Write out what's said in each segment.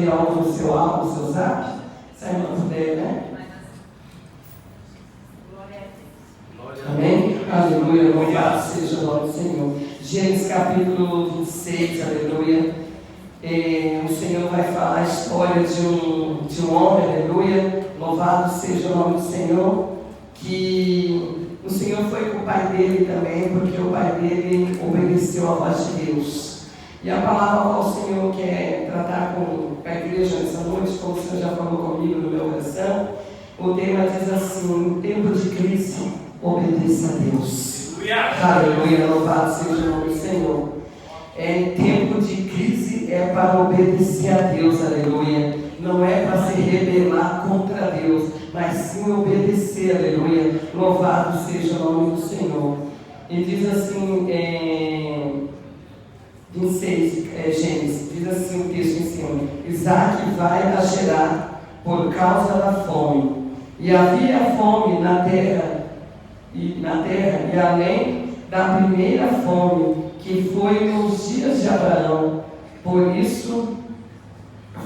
algo no seu álbum, no seu zap? Sai uma puder, né? Amém? Aleluia, louvado seja o nome do Senhor. Gênesis capítulo 26, aleluia. O Senhor vai falar a história de um homem, aleluia. Louvado seja o nome do Senhor. Que o Senhor foi com o pai dele também, porque o pai dele obedeceu a voz de Deus. E a palavra ao Senhor quer tratar com a igreja nessa noite, como o Senhor já falou comigo no meu coração. O tema diz assim: em tempo de crise, obedeça a Deus. Aleluia, louvado seja o nome do Senhor. Em tempo de crise é para obedecer a Deus, aleluia. Não é para se rebelar contra Deus, mas sim obedecer, aleluia. Louvado seja o nome do Senhor. E diz assim, 26, Gênesis, diz assim o texto em cima: Isaac vai a Gerar por causa da fome. E havia fome na terra, e além da primeira fome, que foi nos dias de Abraão. Por isso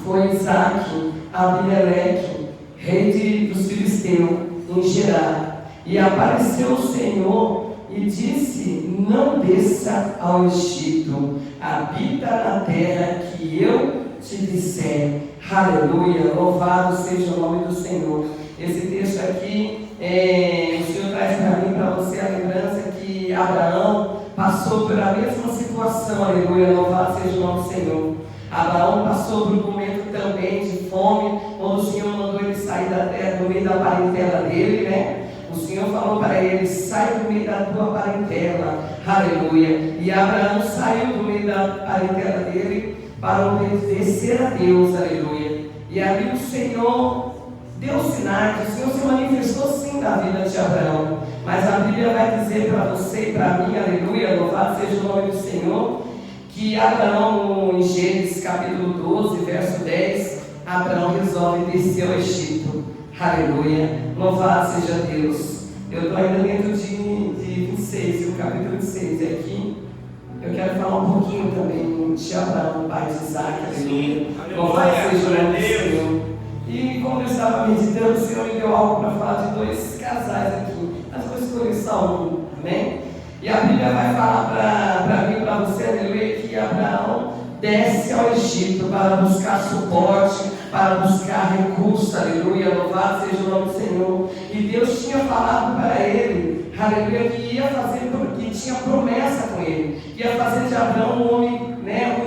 foi Isaac a Abimeleque, rei dos filisteus, em Gerar. E apareceu o Senhor e disse: não desça ao Egito, habita na terra que eu te disser. Aleluia, louvado seja o nome do Senhor. Esse texto aqui, o Senhor traz para mim, para você, a lembrança que Abraão passou pela mesma situação, aleluia, louvado seja o nome do Senhor. Abraão passou por um momento também de fome, quando o Senhor mandou ele sair da terra, do meio da parentela dele, né? O Senhor falou para ele: sai do meio da tua parentela, aleluia. E Abraão saiu do meio da parentela dele para obedecer a Deus, aleluia. E ali o Senhor deu sinais, o Senhor se manifestou sim na vida de Abraão. Mas a Bíblia vai dizer para você e para mim, aleluia, louvado seja o nome do Senhor, que Abraão, em Gênesis capítulo 12, verso 10, Abraão resolve descer ao Egito. Aleluia, louvado seja Deus. Eu estou ainda dentro de 26, e o capítulo 26 é aqui. Eu quero falar um pouquinho também de Abraão, pai de Isaac. Aleluia, louvado seja o nome do Senhor. E como eu estava meditando, o Senhor me deu algo para falar de dois casais aqui. Mas vou escolher só um, amém? E a Bíblia vai falar para mim, para você, aleluia, que Abraão desce ao Egito para buscar suporte, para buscar recurso, aleluia, louvado seja o nome do Senhor. E Deus tinha falado para ele, aleluia, que ia fazer, porque tinha promessa com ele, que ia fazer de Abraão um homem,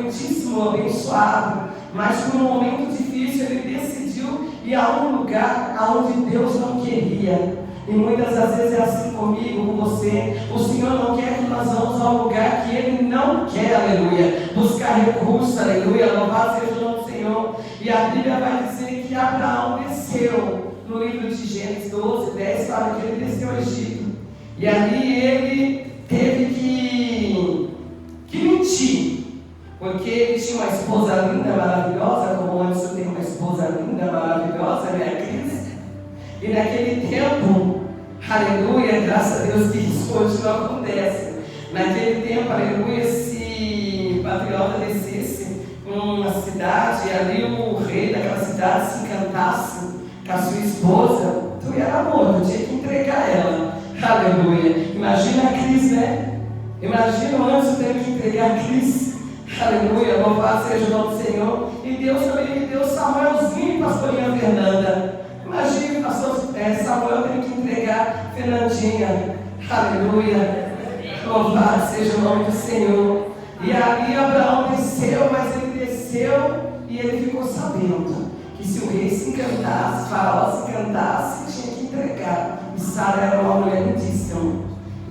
muitíssimo abençoado. Mas por um momento difícil ele decidiu ir a um lugar aonde Deus não queria. E muitas das vezes é assim comigo, com você. O Senhor não quer que nós vamos a um lugar que Ele não quer, aleluia. Buscar recurso, aleluia. Louvado seja o nome do Senhor. E a Bíblia vai dizer que Abraão desceu. No livro de Gênesis 12, 10, fala que ele desceu ao Egito. E ali ele teve que mentir. Porque ele tinha uma esposa linda, maravilhosa, como antes eu tenho uma esposa linda, maravilhosa, né, Cris? E naquele tempo, aleluia, graças a Deus que isso hoje não acontece. Naquele tempo, aleluia, se patriota descesse numa cidade e ali o rei daquela cidade se encantasse com a sua esposa, tu era morto, tinha que entregar ela. Aleluia. Imagina a Cris, né? Imagina antes eu ter que entregar a Cris. Aleluia, louvado seja o nome do Senhor. E Deus também me deu Samuelzinho e pastorinha Fernanda. Imagina, pastor Samuel tem que entregar Fernandinha. Aleluia, louvado seja o nome do Senhor. E ali Abraão desceu, mas ele desceu e ele ficou sabendo que se o rei se encantasse, Faraó se encantasse, tinha que entregar. E Sara era uma mulher lindíssima.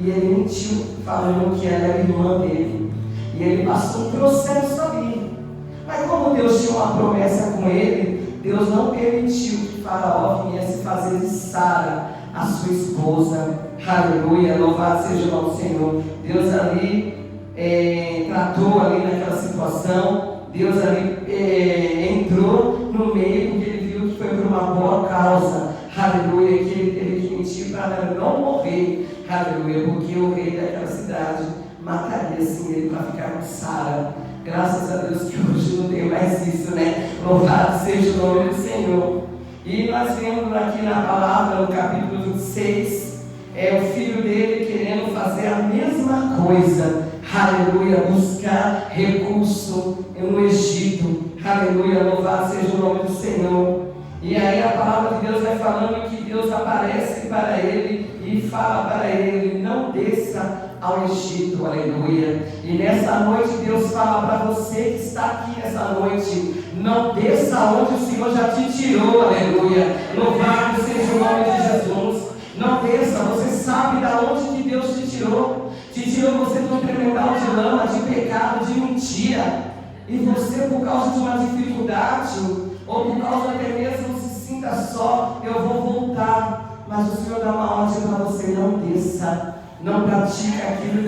E ele mentiu, falando que ela era irmã dele. E ele passou um processo ali. Mas como Deus tinha uma promessa com ele, Deus não permitiu que Faraó viesse fazer de Sara a sua esposa. Aleluia, louvado seja o nome do Senhor. Deus ali tratou ali naquela situação. Deus ali entrou no meio, porque ele viu que foi por uma boa causa. Aleluia, que ele teve que mentir para não morrer. Aleluia, porque o rei daquela cidade mataria assim ele para ficar com Sara. Graças a Deus que hoje não tem mais isso, né? Louvado seja o nome do Senhor. E nós vemos aqui na palavra, no capítulo 26, o filho dele querendo fazer a mesma coisa. Aleluia, buscar recurso no Egito. Aleluia, louvado seja o nome do Senhor. E aí a palavra de Deus vai falando que Deus aparece para ele e fala para ele: não desça ao Egito, aleluia. E nessa noite Deus fala para você que está aqui nessa noite: não desça onde o Senhor já te tirou, aleluia. Louvado seja o nome de Jesus. Não desça, você sabe de onde que Deus te tirou. Te tirou você de um tremendal de lama, de pecado, de mentira. E você, por causa de uma dificuldade, ou por causa até mesmo se sinta só, eu vou voltar. Mas o Senhor dá uma ordem para você: não desça, não pratique aquilo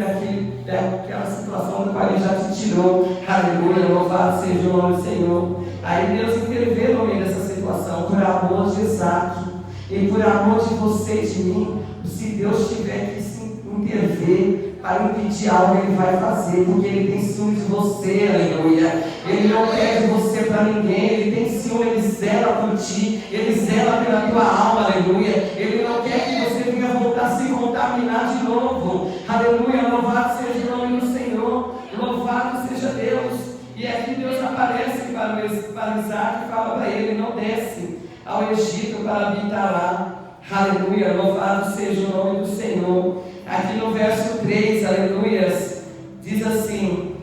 daquela situação da qual Ele já te tirou. Aleluia, louvado seja o nome do Senhor. Aí Deus interveio no meio dessa situação, por amor de Isaac, e por amor de você e de mim. Se Deus tiver que se intervir para impedir algo, Ele vai fazer, porque Ele tem ciúme de você, aleluia. Ele não perde você para ninguém, Ele tem ciúme, Ele zela por ti, Ele zela pela tua alma, aleluia. Ele não quer que você venha voltar a se contaminar de novo, aleluia. Louvado seja o nome do Senhor, louvado seja Deus. E aqui Deus aparece para Isaac e fala para ele: não desce ao Egito para habitar lá. Aleluia, louvado seja o nome do Senhor. Aqui no verso 3, aleluias, diz assim: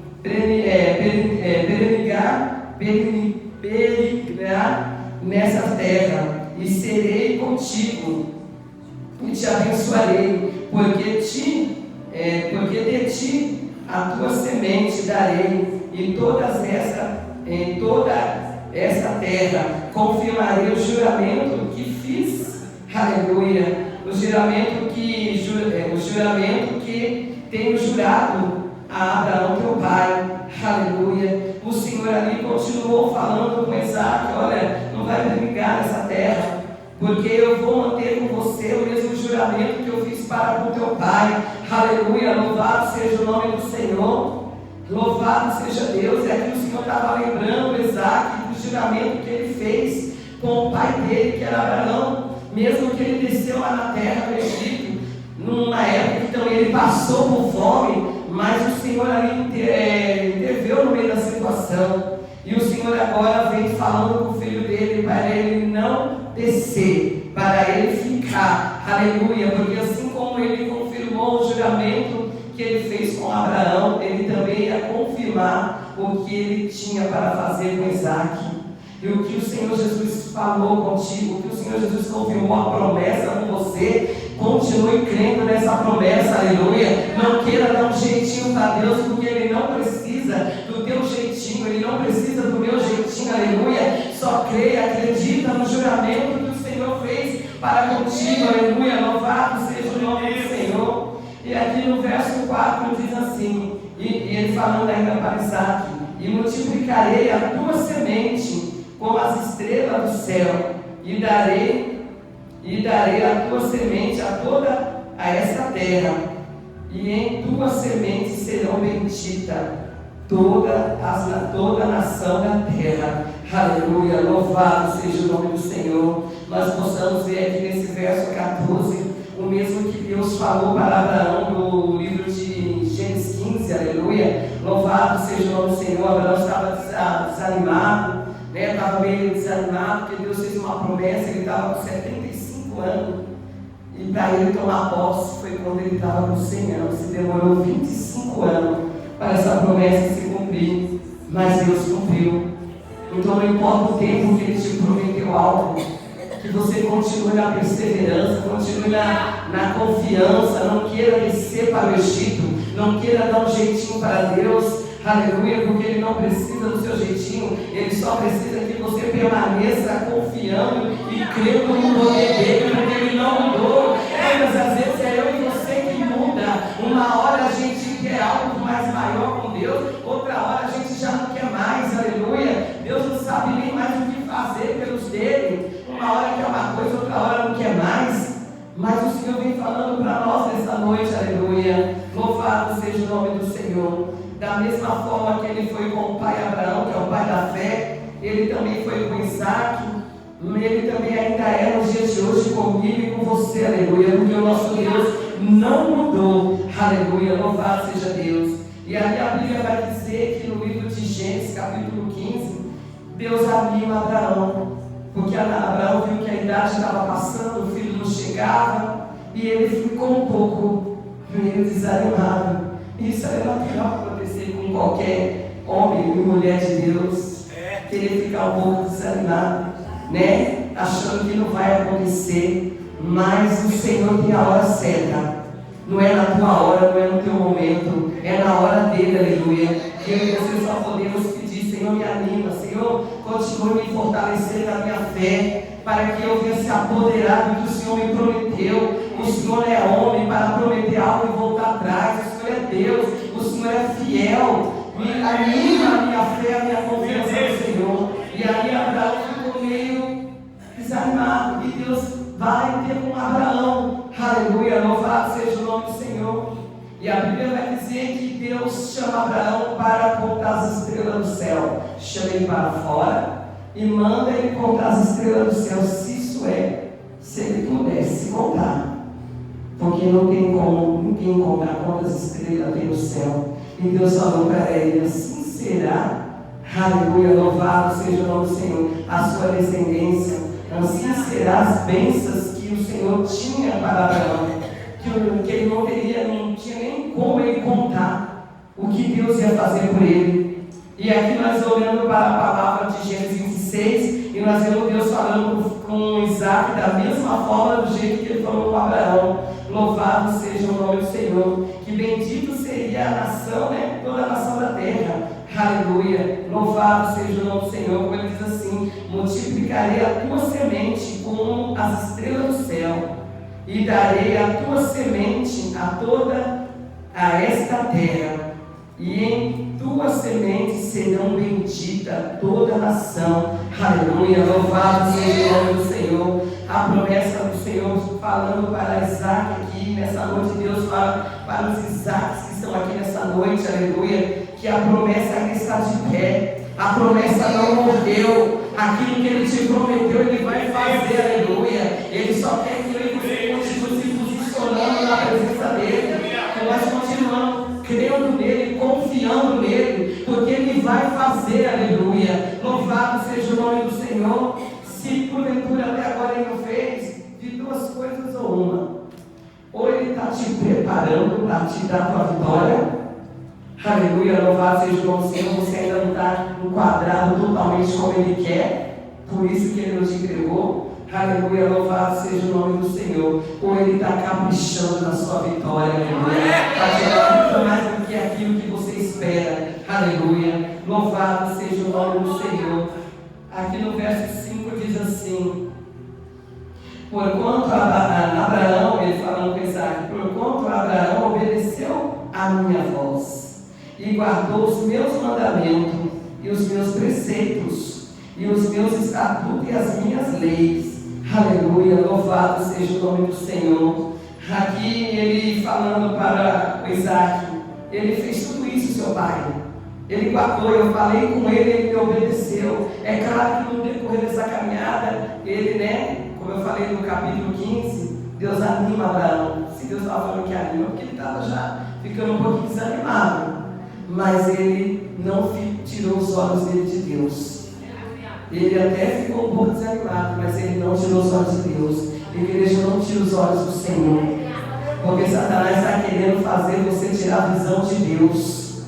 peregrinar nessa terra, e serei contigo, e te abençoarei, porque de ti a tua semente darei, e toda essa terra confirmarei o juramento que fiz, aleluia, o juramento que tenho jurado a Abraão teu pai, aleluia. O Senhor ali continuou falando com Isaac: olha, não vai brigar nessa terra, porque eu vou manter com você o mesmo juramento que eu fiz para com teu pai, aleluia. Louvado seja o nome do Senhor, louvado seja Deus. E aqui o Senhor estava lembrando Isaac do juramento que ele fez com o pai dele, que era Abraão, mesmo que ele desceu lá na terra do Egito, numa época que também ele passou por fome, mas o Senhor ali interveio no meio da situação. E o Senhor agora vem falando com o filho dele para ele não descer, para ele ficar, aleluia, porque assim como ele confirmou o juramento que ele fez com Abraão, ele também ia confirmar o que ele tinha para fazer com Isaac. E o que o Senhor Jesus falou contigo, o que o Senhor Jesus confirmou a promessa com você, continue crendo nessa promessa, aleluia. Não queira dar um jeitinho para Deus, porque Ele não precisa do teu jeitinho, Ele não precisa do meu jeitinho, aleluia. Só creia, acredita no juramento que o Senhor fez para contigo, aleluia. Louvado seja o nome do Senhor. E aqui no verso 4 diz assim, e ele falando ainda para Isaac: e multiplicarei a tua semente como as estrelas do céu, e darei a tua semente a esta terra, e em tua semente serão benditas toda a nação da terra. Aleluia, louvado seja o nome do Senhor. Nós possamos ver aqui nesse verso 14 o mesmo que Deus falou para Abraão no livro de Gênesis 15, aleluia. Louvado seja o nome do Senhor. Abraão estava desanimado, estava meio desanimado, porque Deus fez uma promessa. Ele estava com 75 anos, e para ele tomar posse foi quando ele estava com 100 anos. Se demorou 25 anos para essa promessa se cumprir, mas Deus cumpriu. Então não importa o tempo que Ele te prometeu algo, que você continue na perseverança, continue na confiança. Não queira descer para o Egito, não queira dar um jeitinho para Deus, aleluia, porque Ele não precisa do seu jeitinho, Ele só precisa que você permaneça confiando e crendo no poder dEle, porque Ele não mudou. Mas às vezes é eu e você que muda. Uma hora a gente quer algo mais maior com Deus, outra hora a gente já não quer mais, aleluia. Deus não sabe nem mais o que fazer pelos dele. Uma hora quer uma coisa, outra hora não quer mais. Mas o Senhor vem falando para nós nessa noite, aleluia. Louvado seja o nome do Senhor. Da Da mesma forma que ele foi com o pai Abraão, que é o pai da fé, ele também foi com Isaac, ele também ainda é nos dias de hoje comigo e com você, aleluia, porque o nosso Deus não mudou, aleluia, louvado seja Deus. E aí a Bíblia vai dizer que no livro de Gênesis, capítulo 15, Deus anima Abraão, porque Abraão viu que a idade estava passando, o filho não chegava, e ele ficou um pouco desanimado. Isso é natural acontecer com qualquer homem e mulher de Deus, querer ficar um pouco desanimado, né? Achando que não vai acontecer, mas o Senhor tem a hora certa. Não é na tua hora, não é no teu momento, é na hora dele, aleluia. E eu e você só podemos pedir: Senhor, me anima, Senhor, continue me fortalecendo na minha fé, para que eu venha se apoderar do que o Senhor me prometeu. O Senhor é homem para prometer algo e voltar atrás. O Senhor é Deus, o Senhor é fiel. Me anima a minha fé, a minha confiança no Senhor. E aí Abraão ficou meio desanimado, e Deus vai ter com Abraão, aleluia, louvado seja o nome do Senhor. E a Bíblia vai dizer que Deus chama Abraão para contar as estrelas do céu. Chama ele para fora e manda ele contar as estrelas do céu, se ele pudesse contar, porque não tem como ninguém contar quantas estrelas tem no céu. E Deus falou para ele: assim será, aleluia, louvado seja o nome do Senhor, a sua descendência, assim será as bênçãos que o Senhor tinha para Abraão, que ele não tinha nem como ele contar o que Deus ia fazer por ele. E aqui nós olhando para a palavra de Gênesis 26, e nós vemos Deus falando com Isaac da mesma forma, do jeito que ele falou com Abraão. Louvado seja o nome do Senhor, que bendito seria a nação, né? Toda a nação da terra, aleluia, louvado seja o nome do Senhor, como ele diz assim: multiplicarei a tua semente como as estrelas do céu, e darei a tua semente a esta terra, e em tua semente serão bendita toda a nação, aleluia, louvado seja o nome do Senhor. A promessa do Senhor falando para Isaac aqui nessa noite. Deus fala para os Isaques que estão aqui nessa noite, aleluia, que a promessa ainda está de pé, a promessa não morreu, aquilo que ele te prometeu ele vai fazer, aleluia. Ele só quer que eu e você continue se posicionando na presença dele, que nós continuamos crendo nele, confiando nele, porque ele vai fazer, aleluia, louvado seja o nome do Senhor. Se porventura até agora ele não fez, de duas coisas ou uma: ou ele está te preparando para te dar a tua vitória, aleluia, louvado seja o nome do Senhor, você ainda não está enquadrado totalmente como ele quer, por isso que ele não te entregou, aleluia, louvado seja o nome do Senhor. Ou ele está caprichando na sua vitória, aleluia, para te dar muito mais do que aquilo que você espera, aleluia, louvado seja o nome do Senhor. Aqui no verso 5 diz assim: porquanto Abraão, ele falando com Isaac, porquanto Abraão obedeceu a minha voz e guardou os meus mandamentos e os meus preceitos e os meus estatutos e as minhas leis, aleluia, louvado seja o nome do Senhor. Aqui ele falando para o Isaac, ele fez tudo isso, seu pai, ele guardou, eu falei com ele, ele me obedeceu. É claro que no decorrer dessa caminhada, ele, né, como eu falei no capítulo 15, Deus anima Abraão. Se Deus estava falando que anima, porque ele estava já ficando um pouquinho desanimado, mas ele não tirou os olhos dele de Deus. Ele até ficou um pouco desanimado, mas ele não tirou os olhos de Deus. Igreja, não tira os olhos do Senhor, porque Satanás está querendo fazer você tirar a visão de Deus,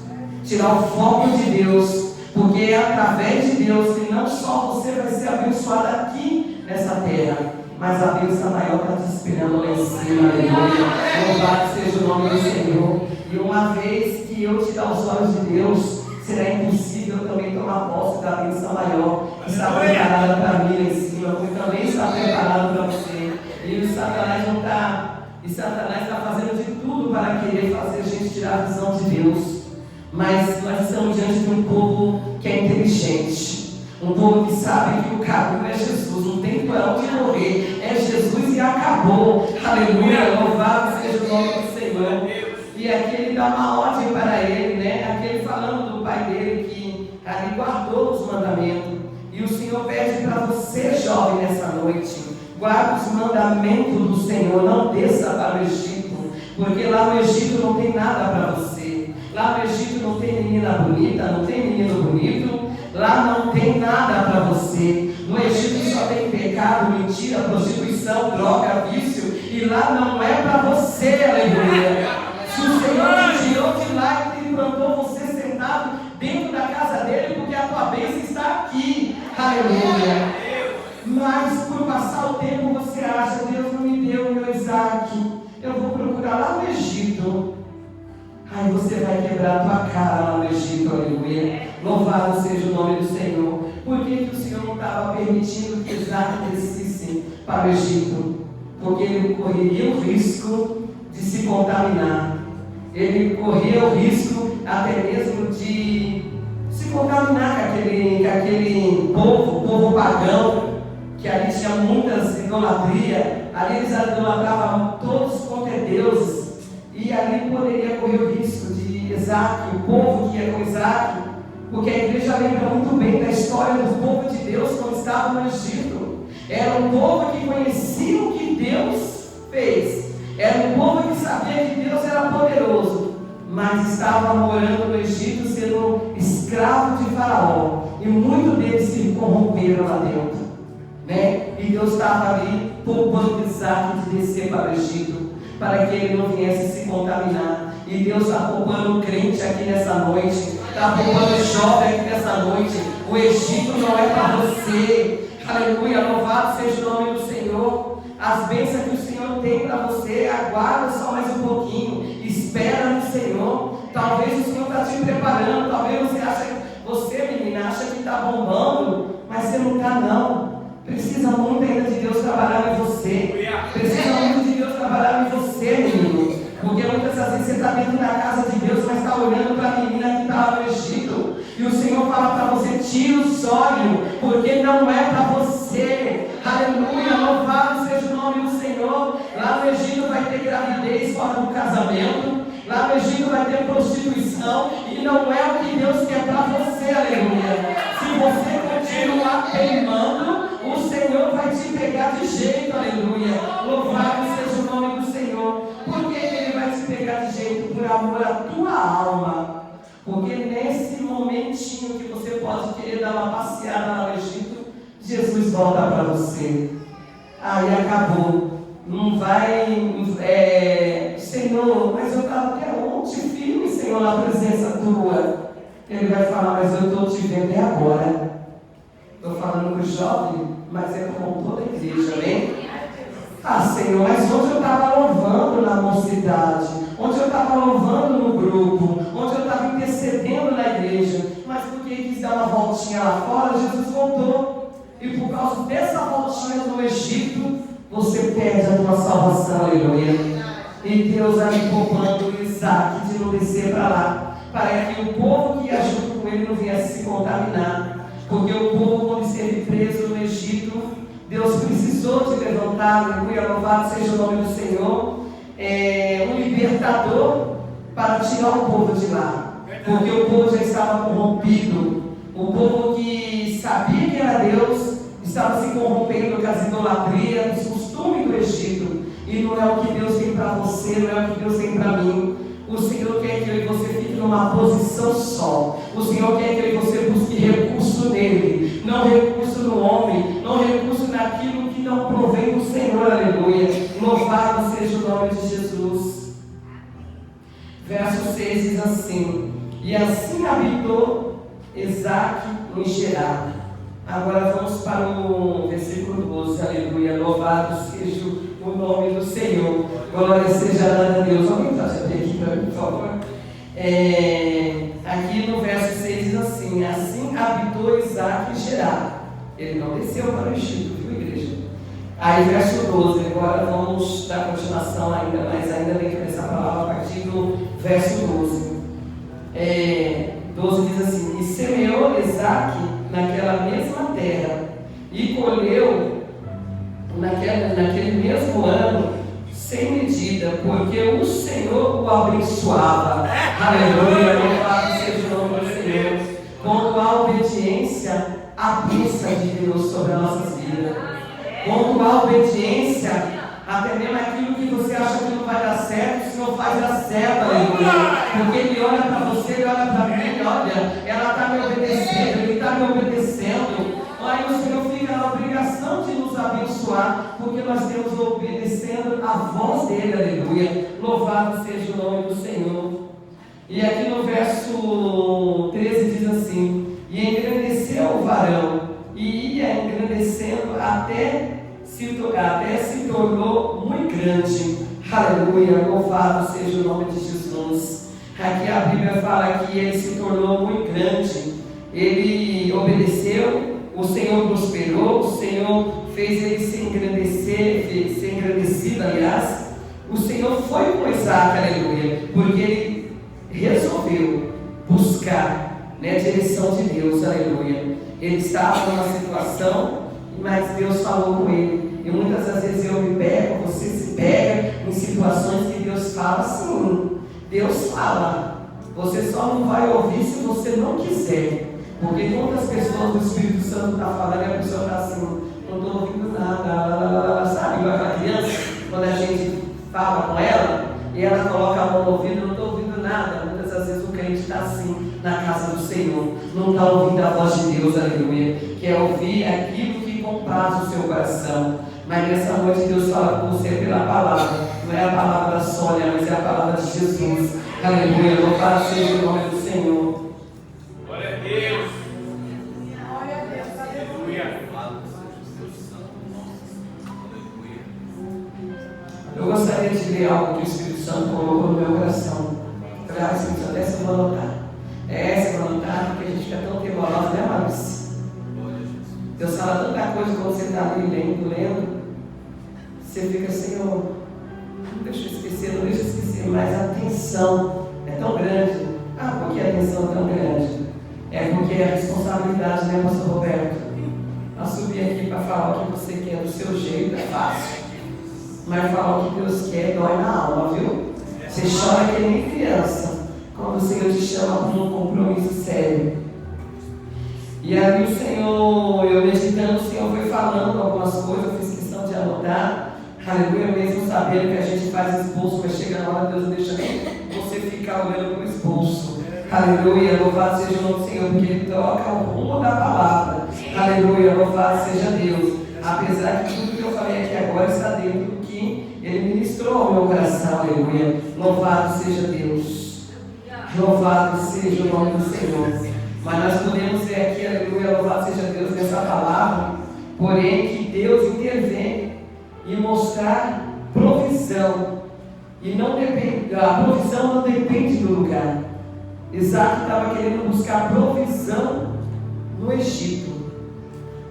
tirar o foco de Deus, porque é através de Deus que não só você vai ser abençoado aqui nessa terra, mas a bênção maior está te esperando lá em cima, aleluia. Louvado seja o nome do Senhor. E uma vez que eu tirar os olhos de Deus, será impossível também tomar posse da bênção maior que está preparada para mim lá em cima, porque também está preparado para você. E o Satanás não está, e Satanás está fazendo de tudo para querer fazer a gente tirar a visão de Deus. Mas nós estamos diante de um povo que é inteligente, um povo que sabe que o caminho é Jesus, não tem para onde morrer, é Jesus e acabou, aleluia, louvado seja o nome do Senhor. E aqui ele dá uma ordem para ele, né? Aqui ele falando ali guardou os mandamentos. E o Senhor pede para você, jovem, nessa noite, guarde os mandamentos do Senhor, não desça para o Egito, porque lá no Egito não tem nada para você. Lá no Egito não tem menina bonita, não tem menino bonito, lá não tem nada para você. No Egito só tem pecado, mentira, prostituição, droga, vício, e lá não é para você, aleluia. Se o Senhor te tirou de lá e plantou você sentado dentro da casa dele, porque a tua bênção está aqui, aleluia. Mas por passar o tempo você acha, Deus não me deu o meu Isaac, eu vou procurar lá no Egito. Aí você vai quebrar a tua cara lá no Egito, aleluia. Louvado seja o nome do Senhor. Por que o Senhor não estava permitindo que Isaac descesse para o Egito? Porque ele correria o risco de se contaminar. Ele corria o risco até mesmo de se contaminar com aquele povo pagão, que ali tinha muitas idolatrias. Ali eles idolatravam todos quanto é deuses. E ali poderia correr o risco de Isaac, o povo que ia com Isaac, porque a igreja lembra muito bem da história do povo de Deus quando estava no Egito. Era um povo que conhecia o que Deus fez, era um povo que sabia que Deus era poderoso, mas estava morando no Egito sendo escravo de Faraó, e muitos deles se corromperam lá dentro, né? E Deus estava ali poupando Isaac de descer para o Egito, para que ele não viesse se contaminar. E Deus está poupando o crente aqui nessa noite, está poupando o jovem aqui nessa noite. O Egito não é para você, aleluia, louvado seja o nome do Senhor. As bênçãos que o Senhor tem para você, aguarda só mais um pouquinho, espera no Senhor. Talvez o Senhor está te preparando, talvez você menina, acha que está bombando, mas você não está não. Precisa muito ainda de Deus trabalhar em você. Precisa muito de Deus trabalhar em você, menino. Porque muitas vezes você está dentro da casa de Deus, mas está olhando para a menina que estava no Egito. E o Senhor fala para você: tira os olhos, porque não é para você. Aleluia, louvado seja o nome do Senhor. Lá no Egito vai ter gravidez fora do casamento. Lá no Egito vai ter prostituição. E não é o que Deus quer para você, aleluia. Se você continuar teimando, o Senhor vai te pegar de jeito, aleluia. Louvado seja o nome do Senhor. Por que Ele vai te pegar de jeito? Por amor à tua alma. Porque nesse momentinho que você pode querer dar uma passeada lá no Egito, Jesus volta para você. Aí acabou. Não vai, Senhor, mas eu estava até ontem firme, Senhor, na presença tua. Ele vai falar: mas eu estou te vendo é agora. Estou falando com o jovem, mas é com toda a igreja, amém? Ah, Senhor, mas onde eu estava louvando na mocidade, onde eu estava louvando no grupo, onde eu estava intercedendo na igreja, mas porque ele quis dar uma voltinha lá fora, Jesus voltou. E por causa dessa voltinha no Egito, você perde a tua salvação, aleluia. E Deus vai poupando Isaac de não descer para lá, para que o povo que ia junto com ele não viesse se contaminar. Porque o povo, quando esteve preso no Egito, Deus precisou de levantar, aleluia, louvado seja o nome do Senhor, um libertador para tirar o povo de lá. Porque o povo já estava corrompido. O povo que sabia que era Deus estava se corrompendo com as idolatrias, os costumes do Egito. E não é o que Deus tem para você, não é o que Deus tem para mim. O Senhor quer que eu e você fique numa posição só. O Senhor quer que eu e você busque recurso nele, não recurso no homem, não recurso naquilo que não provém do Senhor, aleluia. Louvado seja o nome de Jesus. Verso 6 diz assim: e assim habitou Isaac em Gerar. Agora vamos para o versículo 12, aleluia. Louvado seja o nome do Senhor. Glória seja dada a Deus. Alguém traz aqui para mim, por favor? Aqui no verso 6 diz assim: assim habitou Isaac em Gerar. Ele não desceu para o Egito, viu, igreja? Aí verso 12, agora vamos dar continuação ainda, mas ainda tem que começar a palavra a partir do verso 12. 12 diz assim: e semeou Isaac naquela mesma terra, e colheu naquele mesmo ano sem medida, porque o Senhor o abençoava. Aleluia, louvado seja o nome do Senhor. Quando há obediência, a bênção de Deus sobre as nossas vidas. Quando há obediência, até mesmo aquilo que você acha que não vai dar certo, o Senhor faz dar certo, aleluia. Porque Ele olha para você, Ele olha para mim, olha, ela está me obedecendo, Ele está me obedecendo. Aí o Senhor fica na obrigação de nos abençoar, porque nós temos obedecendo a voz dEle, aleluia. Louvado seja o nome do Senhor. E aqui no verso 13 diz assim: e engrandeceu o varão, e ia engrandecendo até se tornou muito grande. Aleluia, louvado seja o nome de Jesus. Aqui a Bíblia fala que ele se tornou muito grande. Ele obedeceu, o Senhor prosperou, o Senhor fez ele se engrandecer, ser engrandecido, aliás. O Senhor foi com Isaac, aleluia, porque ele resolveu buscar, a direção de Deus, aleluia. Ele estava numa situação, mas Deus falou com ele. E muitas das vezes eu me pego, você se pega em situações que Deus fala assim. Deus fala, você só não vai ouvir se você não quiser. Porque quantas pessoas do Espírito Santo está falando e a pessoa está assim, não estou ouvindo nada, sabe? Igual aquela criança, quando a gente fala com ela e ela coloca a mão no ouvido, não estou ouvindo nada. Muitas das vezes o crente está assim na casa do Senhor, não está ouvindo a voz de Deus, aleluia. Quer ouvir aquilo que compraz o seu coração. Mas nessa noite Deus fala com você pela palavra. Não é a palavra da Sônia, mas é a palavra de Jesus. Aleluia, louvado seja o nome do Senhor. Glória a Deus. Glória a Deus, aleluia. Eu gostaria de ler algo que o Espírito Santo colocou no meu coração. Falei, Espírito Santo, essa eu vou anotar. Essa eu vou anotar, porque a gente fica tão teimoso, né, Maurício? Deus fala tanta coisa quando você está ali lendo. Você fica assim, não deixa eu esquecer, mas a tensão é tão grande. Por que a tensão é tão grande? É porque é a responsabilidade, né, pastor Roberto? Eu subi aqui para falar o que você quer do seu jeito, é fácil. Mas falar o que Deus quer dói na alma, viu? Você chora que nem criança, quando o Senhor te chama para um compromisso sério. E ali o Senhor, eu meditando, o Senhor foi falando algumas coisas, eu fiz questão de anotar. Aleluia, mesmo sabendo que a gente faz esboço, mas chega na hora, Deus não deixa nem você ficar olhando para o esboço. Aleluia, louvado seja o nome do Senhor, porque Ele toca o rumo da palavra. Aleluia, louvado seja Deus. Apesar de tudo que eu falei aqui agora está dentro do que Ele ministrou ao meu coração. Aleluia, louvado seja Deus. Louvado seja o nome do Senhor. Mas nós podemos ver aqui, aleluia, louvado seja Deus, nessa palavra, porém que Deus intervém e mostrar provisão. E não depende, a provisão não depende do lugar. Isaac estava querendo buscar provisão no Egito,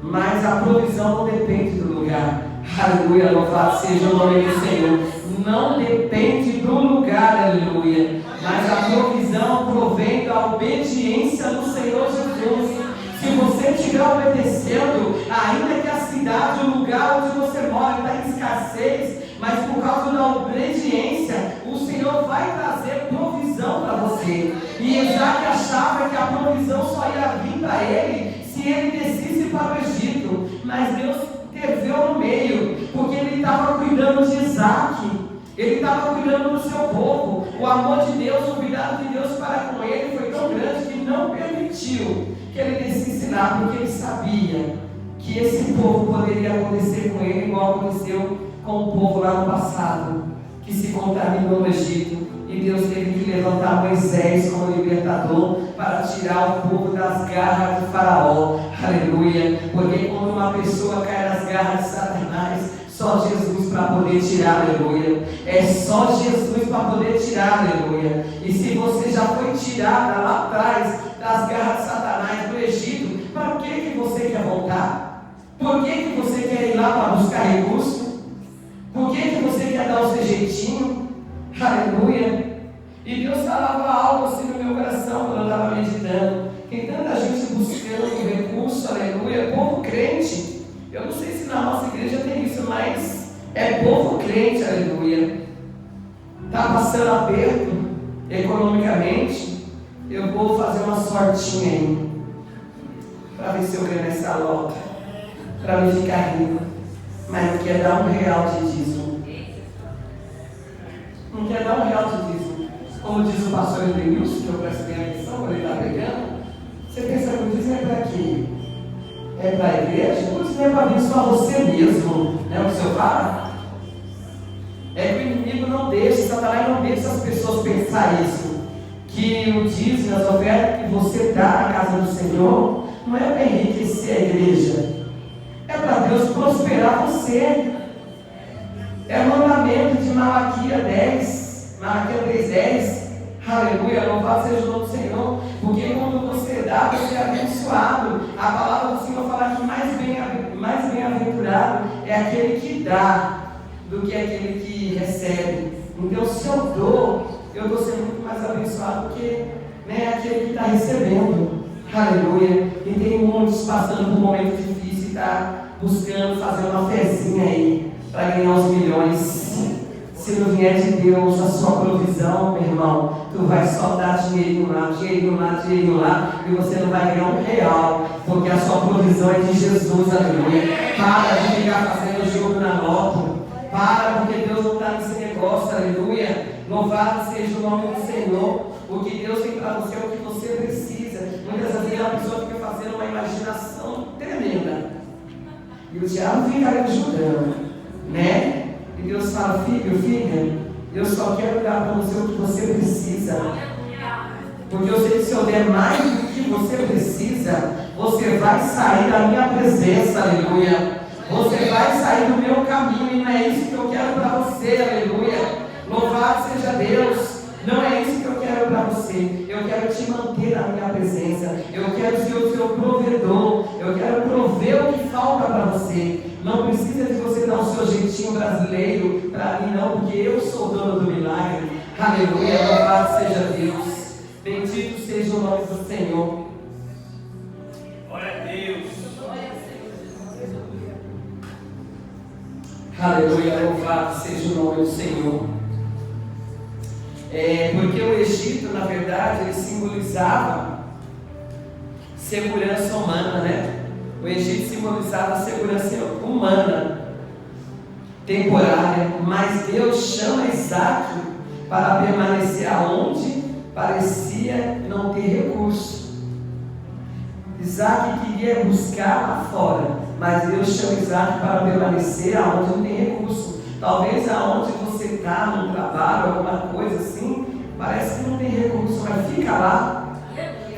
mas a provisão não depende do lugar. Aleluia, louvado seja o nome do Senhor. Não depende do lugar, aleluia, mas a provisão provém da obediência do Senhor Jesus. Se você estiver obedecendo, ainda que a cidade, o lugar onde você mora está em escassez, mas por causa da obediência, o Senhor vai trazer provisão para você. E Isaac achava que a provisão só ia vir para ele se ele descesse para o Egito, mas Deus interveio no meio, porque Ele estava cuidando de Isaac, Ele estava cuidando do seu povo. O amor de Deus, o cuidado de Deus para com ele foi tão grande que não permitiu que ele descesse lá, porque ele sabia que esse povo poderia acontecer com ele igual aconteceu com o povo lá no passado, que se contaminou no Egito, e Deus teve que levantar Moisés como libertador para tirar o povo das garras de Faraó. Aleluia, porque quando uma pessoa cai nas garras de Satanás, só Jesus para poder tirar, aleluia. É só Jesus para poder tirar, aleluia. E se você já foi tirada lá atrás das garras de Satanás do Egito, para que você quer voltar? Por que você quer ir lá para buscar recurso? Por que você quer dar o seu jeitinho? Aleluia. E Deus falava algo assim no meu coração quando eu estava meditando. Tem tanta gente buscando recurso, aleluia, povo crente. Eu não sei se na nossa igreja tem isso, mas é povo crente, aleluia. Está passando aperto economicamente. Eu vou fazer uma sortinha aí. para ver se eu ganho essa loja, para me ficar rico, mas não quer dar R$1 de dízimo. Não quer dar R$1 de dízimo. Como diz o pastor Edenilson, que eu presto bem atenção quando ele está pregando, você pensa que o dízimo é para quê? É para a igreja? O dízimo é para abençoar você mesmo. Não é o que o senhor fala? É que o inimigo não deixa, Satanás não deixa as pessoas pensar isso. Que o dízimo, as ofertas que você dá na casa do Senhor, não é para enriquecer a igreja. É para Deus prosperar você. É o mandamento de Malaquias 10, Malaquias 3:10. Aleluia, louvado seja o nome do Senhor. Porque quando você dá, você é abençoado. A palavra do Senhor fala que mais bem-aventurado é aquele que dá do que aquele que recebe. Então, se eu dou, eu vou ser muito mais abençoado do que aquele que está recebendo. Aleluia. E tem muitos passando por um momento difícil e está buscando fazer uma fezinha aí para ganhar os milhões. Se não vier de Deus a sua provisão, meu irmão, tu vai só dar dinheirinho lá, e você não vai ganhar R$1, porque a sua provisão é de Jesus, aleluia. Para de ficar fazendo jogo na loto. Para, porque Deus não está nesse negócio, aleluia. Louvado seja o nome do Senhor. O que Deus tem para você é o que você precisa. Muitas vezes a pessoa fica fazendo uma imaginação tremenda. E o diabo fica ajudando, né? E Deus fala, filho, filha, eu só quero dar para você o que você precisa. Porque eu sei que se eu der mais do que você precisa, você vai sair da minha presença, aleluia. Você vai sair do meu caminho e não é isso que eu quero para você, aleluia. Louvado seja Deus. Não é isso que eu quero para você. Eu quero te manter na minha presença. Eu quero ser o seu provedor. Eu quero prover o que falta para você. Não precisa de você dar o seu jeitinho brasileiro para mim, não, porque eu sou o dono do milagre. Aleluia. Louvado seja Deus. Bendito seja o nome do Senhor. Glória a Deus. Aleluia, louvado seja o nome do Senhor. Porque o Egito, na verdade, ele simbolizava segurança humana, né? O Egito simbolizava segurança humana, temporária, mas Deus chama Isaac para permanecer aonde parecia não ter recurso. Isaac queria buscar lá fora, mas Deus chama Isaac para permanecer aonde não tem recurso. Talvez aonde você está, num trabalho, alguma coisa assim, parece que não tem recurso, mas fica lá.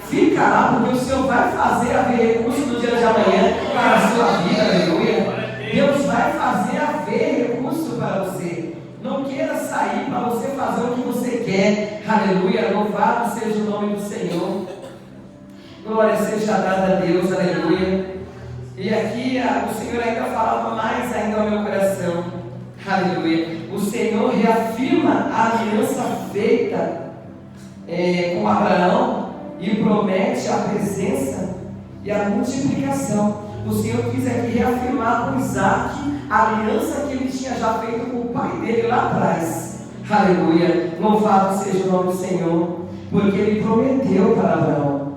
Fica lá, porque o Senhor vai fazer haver recurso no dia de amanhã para a sua vida, aleluia. Deus vai fazer haver recurso para você. Não queira sair para você fazer o que você quer, aleluia. Louvado seja o nome do Senhor. Glória seja dada a Deus, aleluia. E aqui o Senhor ainda falava mais ainda ao meu coração, aleluia. O Senhor reafirma a aliança feita com Abraão e promete a presença e a multiplicação. O Senhor quis aqui reafirmar com Isaac a aliança que ele tinha já feito com o pai dele lá atrás, aleluia. Louvado seja o nome do Senhor, porque ele prometeu para Abraão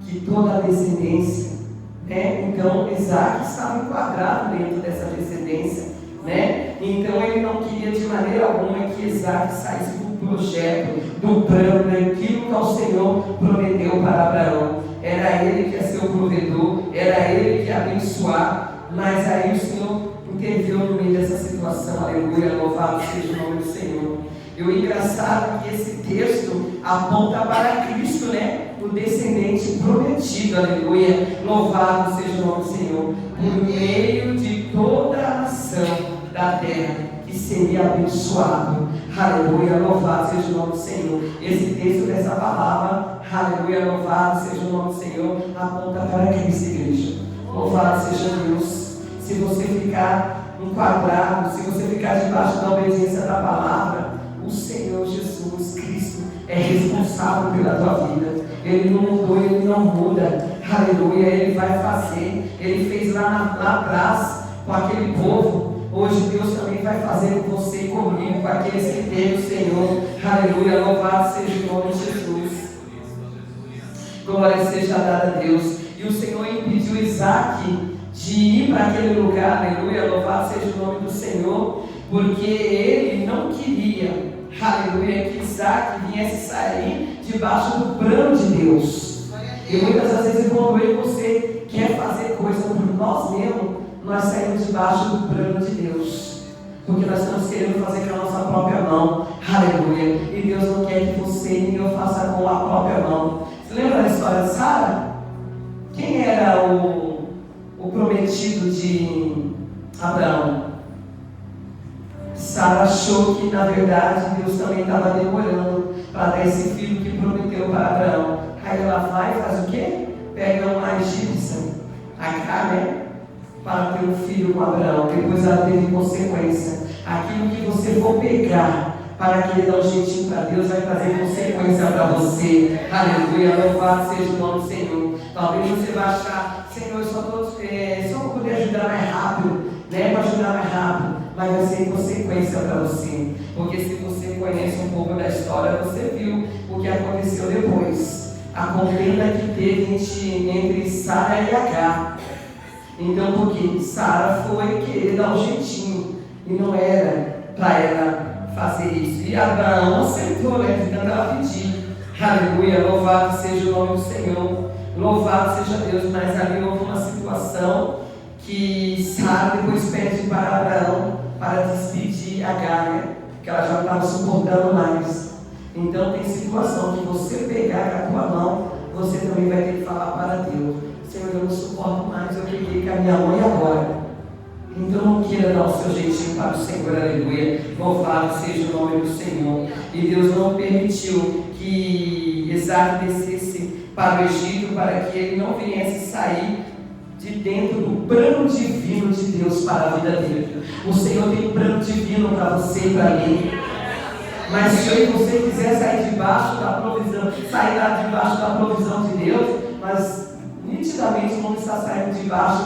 que toda a descendência, então Isaac estava enquadrado dentro dessa descendência, então ele não queria de maneira alguma que Isaac saísse do projeto, do plano, daquilo que o Senhor prometeu para Abraão. Era ele que ia ser o provedor, era ele que ia abençoar, mas aí o Senhor interveio no meio dessa situação, aleluia, louvado seja o nome do Senhor. E o engraçado é que esse texto aponta para Cristo, o descendente prometido, aleluia, louvado seja o nome do Senhor, por meio de toda a nação da terra que seria abençoado, aleluia, louvado seja o nome do Senhor. Esse texto dessa palavra, aleluia, louvado seja o nome do Senhor, aponta para Cristo, igreja, louvado seja Deus. Se você ficar enquadrado, se você ficar debaixo da obediência da palavra, o Senhor Jesus Cristo é responsável pela tua vida. Ele não mudou, ele não muda, aleluia, ele vai fazer. Ele fez lá atrás com aquele povo. Hoje Deus também vai fazer com você e comigo, com aqueles que temem o Senhor, aleluia, louvado seja o nome de Jesus. Glória seja dada a Deus. E E o Senhor impediu Isaac de ir para aquele lugar, aleluia, louvado seja o nome do Senhor, porque ele não queria, aleluia, que Isaac viesse sair debaixo do plano de Deus. E muitas das vezes quando eu e você quer fazer coisa por nós mesmos, nós saímos debaixo do plano de Deus, porque nós estamos querendo fazer com a nossa própria mão, aleluia, e Deus não quer que você nem eu faça com a própria mão. Você lembra da história de Sara? Quem era o prometido de Abraão? Sara achou que na verdade Deus também estava demorando para dar esse filho que prometeu para Abraão. Aí ela vai e faz o quê? Pega uma egípcia, Agar, né? Para ter um filho com Abraão. Depois ela teve consequência. Aquilo que você for pegar para querer dar um jeitinho para Deus vai trazer consequência para você. Aleluia, louvado seja o nome do Senhor. Talvez você vai achar, Senhor, eu só para poder ajudar mais rápido, né? Para ajudar mais rápido, mas vai ser consequência para você. Porque se você conhece um pouco da história, você viu o que aconteceu depois. A contenda que teve entre Sara e Agar. Então, porque Sara foi querer dar um jeitinho, e não era para ela fazer isso. E Abraão aceitou, né? De tanto ela pedir. Aleluia, louvado seja o nome do Senhor. Louvado seja Deus. Mas ali houve uma situação que Sara depois pede para Abraão para despedir Agar, né? Que ela já não estava suportando mais. Então tem situação que você pegar com a tua mão, você também vai ter que falar para Deus: Senhor, eu não suporto mais, eu peguei com a minha mãe agora. Então não queira dar o seu jeitinho para o Senhor, aleluia. Louvado seja o nome do Senhor. E Deus não permitiu que Isaac descesse para o Egito, para que ele não viesse sair de dentro do plano divino de Deus para a vida dele. O Senhor tem um plano divino para você e para mim. Mas se eu e você quiser sair debaixo da provisão, sair lá debaixo da provisão de Deus, mas nitidamente vamos estar saindo debaixo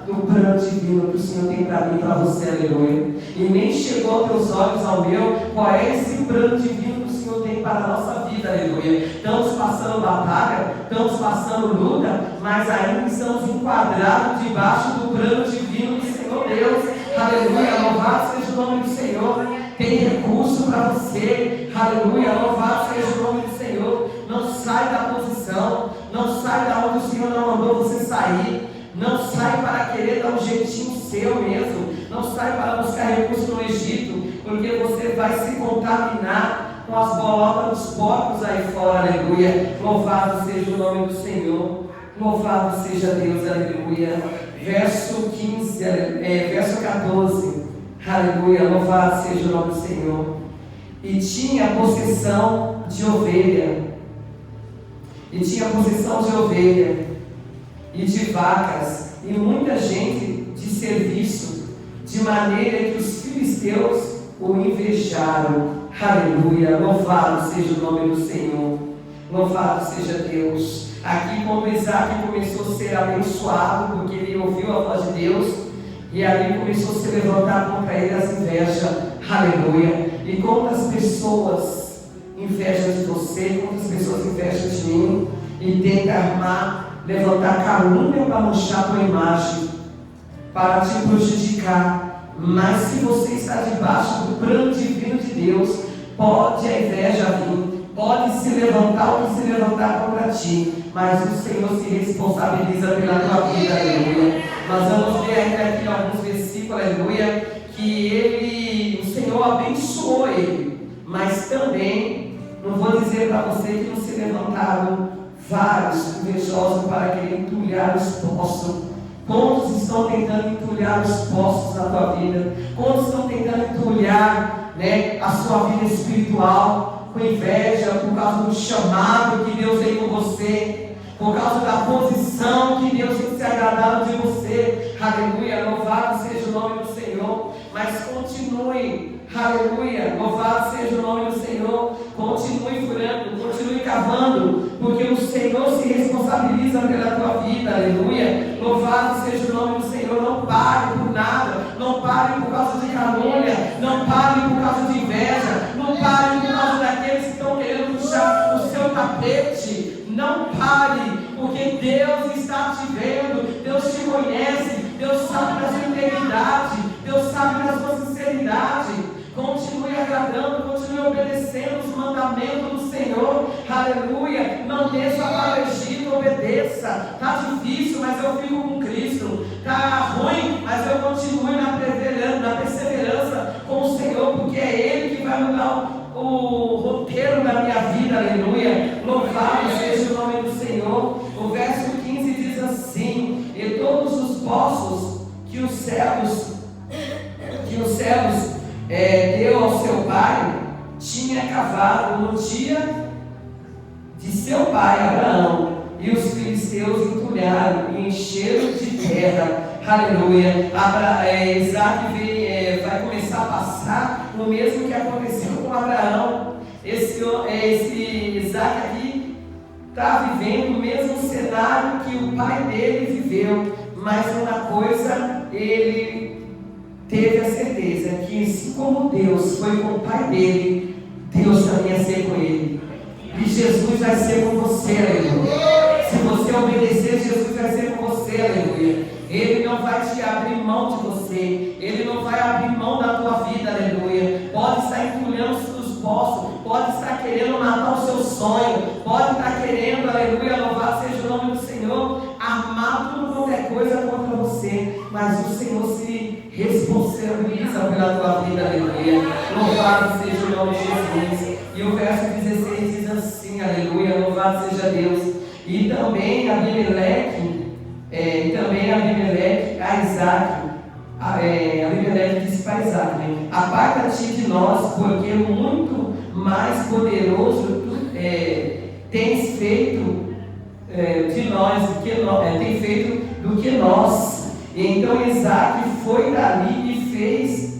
do plano divino que o Senhor tem para mim e para você, aleluia. E nem chegou aos teus olhos ao meu qual é esse plano divino que o Senhor tem para a nossa vida, aleluia. Estamos passando batalha, estamos passando luta, mas ainda estamos enquadrados debaixo do plano divino do Senhor Deus, aleluia. Louvado seja o nome do Senhor. Tem recurso para você, aleluia, louvado seja o nome do Senhor. Não sai da posição, não sai da onde o Senhor não mandou você sair, não sai para querer dar um jeitinho seu mesmo, não sai para buscar recurso no Egito, porque você vai se contaminar com as bolotas dos porcos aí fora, aleluia. Louvado seja o nome do Senhor, louvado seja Deus, aleluia. Verso 15, verso 14. Aleluia, louvado seja o nome do Senhor. E tinha possessão de ovelha, e de vacas, e muita gente de serviço, de maneira que os filisteus o invejaram. Aleluia, louvado seja o nome do Senhor, louvado seja Deus. Aqui quando Isaac começou a ser abençoado, porque ele ouviu a voz de Deus, e ali começou a se levantar contra ele as invejas, aleluia. E quantas pessoas invejam de você, quantas pessoas invejam de mim, e tentam armar, levantar calúnia para manchar a tua imagem, para te prejudicar. Mas se você está debaixo do plano divino de Deus, pode a inveja vir, pode se levantar ou se levantar contra ti, mas o Senhor se responsabiliza pela tua vida, aleluia. Nós vamos ver ainda aqui alguns versículos, aleluia, que o Senhor abençoou ele, mas também, não vou dizer para você que não se levantaram vários invejosos para querer entulhar os poços. Quantos estão tentando entulhar os poços na tua vida? Quantos estão tentando entulhar, né, a sua vida espiritual com inveja, por causa do chamado que Deus tem com você, por causa da posição que Deus tem se agradado de você, aleluia, louvado seja o nome do Senhor. Mas continue, aleluia, louvado seja o nome do Senhor, continue furando, continue cavando, porque o Senhor se responsabiliza pela tua vida, aleluia, louvado seja o nome do Senhor. Não pare por nada, não pare por causa de calúnia, não pare por causa de inveja, não pare por causa daqueles que estão querendo puxar o seu tapete. Não pare, porque Deus está te mandamento do Senhor, aleluia. Não desça para o Egito, obedeça. Está difícil, mas eu fico com Cristo. Está ruim, mas eu continuo na perseverança com o Senhor, porque é Ele que vai mudar o roteiro da minha vida, aleluia. Louvado seja o nome do Senhor. O verso 15 diz assim: e todos os poços que os céus deu ao seu pai, tinha cavado no dia de seu pai Abraão, e os filisteus entulharam e encheram de terra, aleluia. Isaac vai começar a passar o mesmo que aconteceu com Abraão. Esse Isaac aqui está vivendo o mesmo cenário que o pai dele viveu, mas uma coisa ele teve a certeza, que assim como Deus foi com o pai dele, Deus também ia ser com ele. E Jesus vai ser com você, aleluia. Se você obedecer, Jesus vai ser com você, aleluia. Ele não vai te abrir mão de você, Ele não vai abrir mão da tua vida, aleluia. Pode estar entulhando os poços, pode estar querendo matar o seu sonho, pode estar querendo, aleluia, louvado seja o nome do Senhor, armar tudo qualquer coisa contra você, mas o Senhor se responsabiliza pela tua vida, aleluia. Louvado seja o nome de Jesus. E o verso 16 diz assim, aleluia, louvado seja Deus. E também Abimeleque a Isaac, Abimeleque disse para Isaac, né? Aparta-te de nós, porque muito mais poderoso tens feito de nós do que nós. Então Isaac foi dali e fez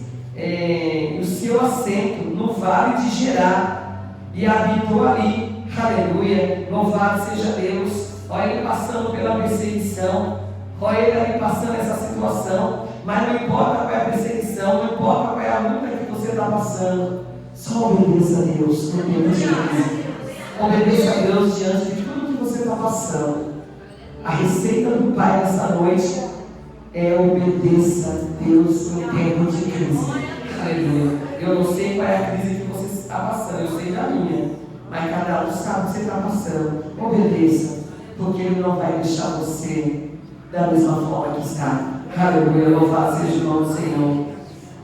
o seu assento no vale de Gerar e habitou ali. Aleluia, louvado seja Deus. Olha ele passando pela perseguição, olha ele ali passando essa situação, mas não importa qual é a perseguição, não importa qual é a luta que você está passando, só obedeça a Deus no tempo de crise. Obedeça a Deus diante de tudo que você está passando. A receita do Pai nessa noite é obedeça a Deus no tempo de crise. Aleluia. Eu não sei qual é a crise que você está passando, eu sei da minha, mas cada um sabe o que você está passando. Obedeça, porque Ele não vai deixar você da mesma forma que está. Aleluia, louvado seja o nome do Senhor.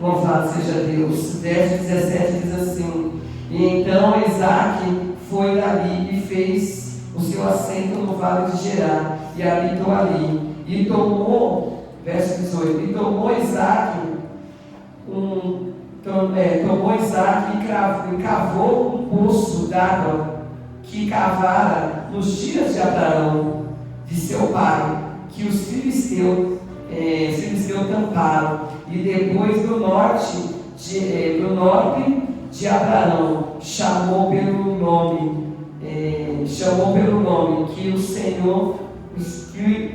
Louvado seja Deus. Verso 17 diz assim: e então Isaac foi dali e fez o seu assento no vale de Gerar e habitou ali. E tomou, verso 18, e tomou Isaac e cavou um poço d'água que cavara nos dias de Abraão, de seu pai, que os filisteus tamparam, e depois do norte de Abraão chamou pelo nome que o Senhor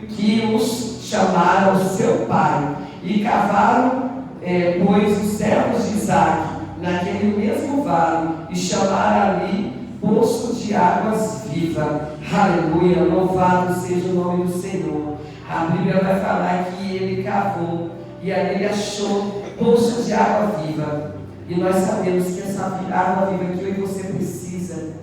que os chamaram seu pai, e cavaram pois os servos de Isaac naquele mesmo vale, e chamaram ali poço de águas vivas. Aleluia, louvado seja o nome do Senhor. A Bíblia vai falar que ele cavou e ali ele achou poço de água viva. E nós sabemos que essa água viva que eu e você precisa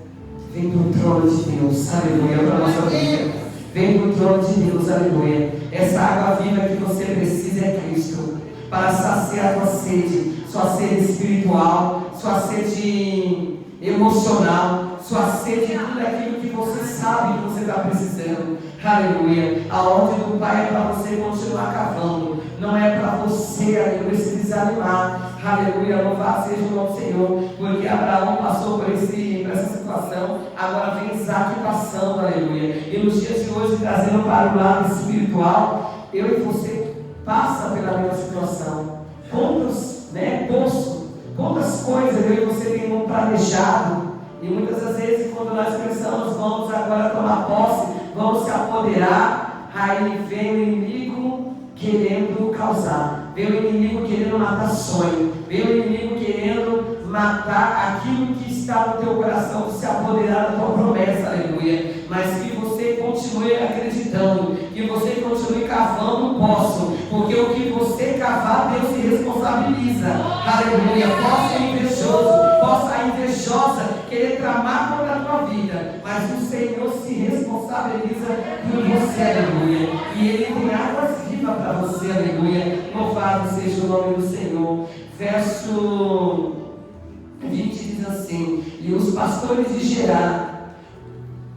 vem do trono de Deus. Aleluia, para a nossa vida. Vem do trono de Deus, aleluia. Essa água viva que você precisa é Cristo, para saciar a sua sede espiritual, sua sede emocional, sua sede de tudo aquilo que você sabe que você está precisando. Aleluia. A ordem do Pai é para você continuar cavando, não é para você, aleluia, se desanimar. Aleluia, louvado seja o nome do Senhor, porque Abraão passou por essa situação, agora vem Isaac passando, aleluia. E nos dias de hoje, trazendo para o lado espiritual, eu e você passa pela mesma situação. Quantas coisas eu e você temos planejado, e muitas das vezes quando nós pensamos, vamos agora tomar posse, vamos se apoderar, aí vem o inimigo querendo causar, vem o inimigo querendo matar sonho, vem o inimigo querendo matar aquilo que está no teu coração, se apoderar da tua promessa, aleluia. Mas que você continue acreditando, que você continue cavando o poço, porque o que você cavar, Deus se responsabiliza. Aleluia. Posso ser invejoso, a invejosa querer tramar contra a tua vida, mas o Senhor se responsabiliza por você, aleluia, e Ele tem águas vivas para você, aleluia. Louvado seja o nome do Senhor. Verso 20 diz assim: e os pastores de Gerá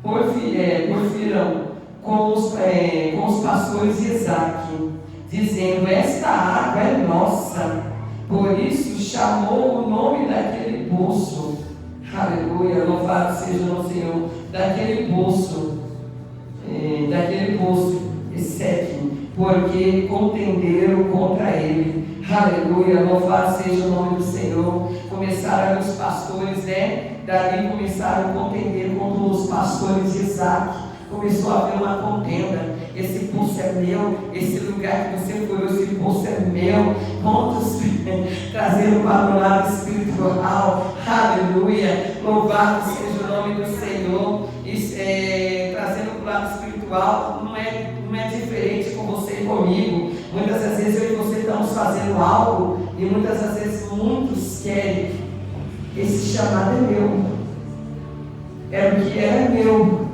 porfiram com os pastores de Isaque, dizendo: esta água é nossa. Por isso chamou o nome daquele poço, aleluia, louvado seja o Senhor, daquele poço, Ezeque, porque contenderam contra ele, aleluia, louvado seja o nome do Senhor. Começaram os pastores, dali começaram a contender contra os pastores de Isaque. Começou a haver uma contenda. Esse poço é meu, esse lugar que você foi, esse poço é meu. Pontos trazendo para o lado espiritual, aleluia, louvado seja o nome do Senhor. Trazendo para o lado espiritual, não é diferente com você e comigo. Muitas das vezes eu e você estamos fazendo algo, e muitas das vezes muitos querem. Esse chamado é meu, era o que era meu.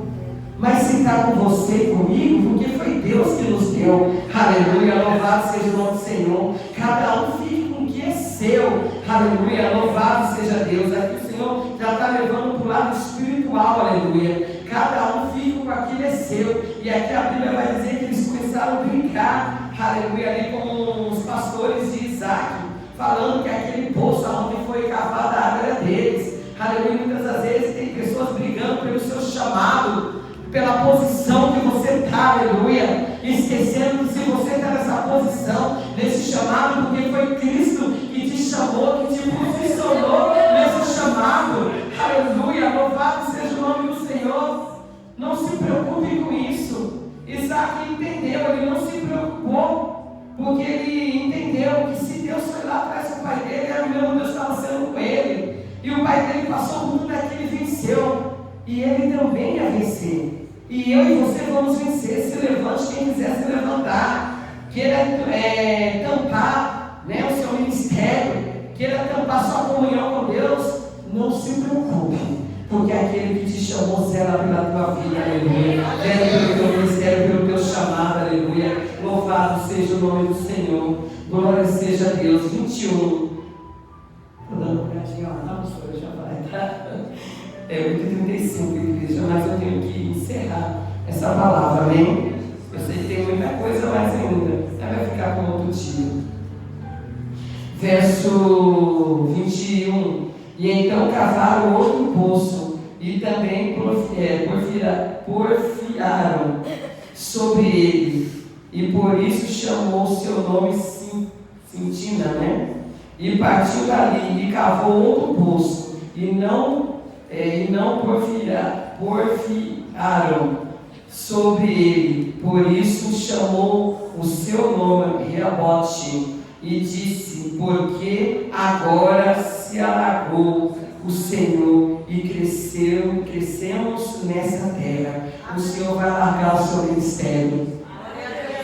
Mas se está com você e comigo, porque foi Deus que nos deu, aleluia, louvado seja o nome do Senhor. Cada um fica com o que é seu, aleluia, louvado seja Deus. Aqui o Senhor já está levando para o lado espiritual, aleluia. Cada um fica com aquilo que é seu. E aqui a Bíblia vai dizer que eles começaram a brincar, aleluia, ali com os pastores de Isaque, falando que aquele poço onde foi cavada a água era deles, aleluia. Muitas das vezes tem pessoas brigando pelo seu chamado, pela posição que você está, aleluia, esquecendo que se você está nessa posição, nesse chamado, porque foi Cristo que te chamou, que te posicionou nesse chamado, aleluia, louvado seja o nome do Senhor. Não se preocupe com isso. Isaac entendeu, ele não se preocupou, porque ele entendeu que se Deus foi lá atrás com o pai dele, era o mesmo Deus que estava sendo com ele, e o pai dele passou por tudo aquilo e venceu, e ele também ia vencer. E eu e você vamos vencer. Se levante quem quiser se levantar, queira tampar, o seu ministério, queira tampar sua comunhão com Deus, não se preocupe, porque aquele que te chamou zela pela tua vida, aleluia, zela pelo teu ministério, pelo teu chamado, aleluia, louvado seja o nome do Senhor, glória seja a Deus. 21, estou dando uma olhadinha, não, pastor, já vai, tá? 8h35, igreja, mas eu tenho que encerrar essa palavra, amém? Eu sei que tem muita coisa mais ainda, vai ficar com outro dia. Verso 21: e então cavaram outro poço, e também porfiaram sobre ele, e por isso chamou seu nome Sintina, E partiu dali, e cavou outro poço, e não porfiaram sobre ele, por isso chamou o seu nome Reabote, e disse: porque agora se alargou o Senhor e crescemos nessa terra. O Senhor vai largar o seu ministério,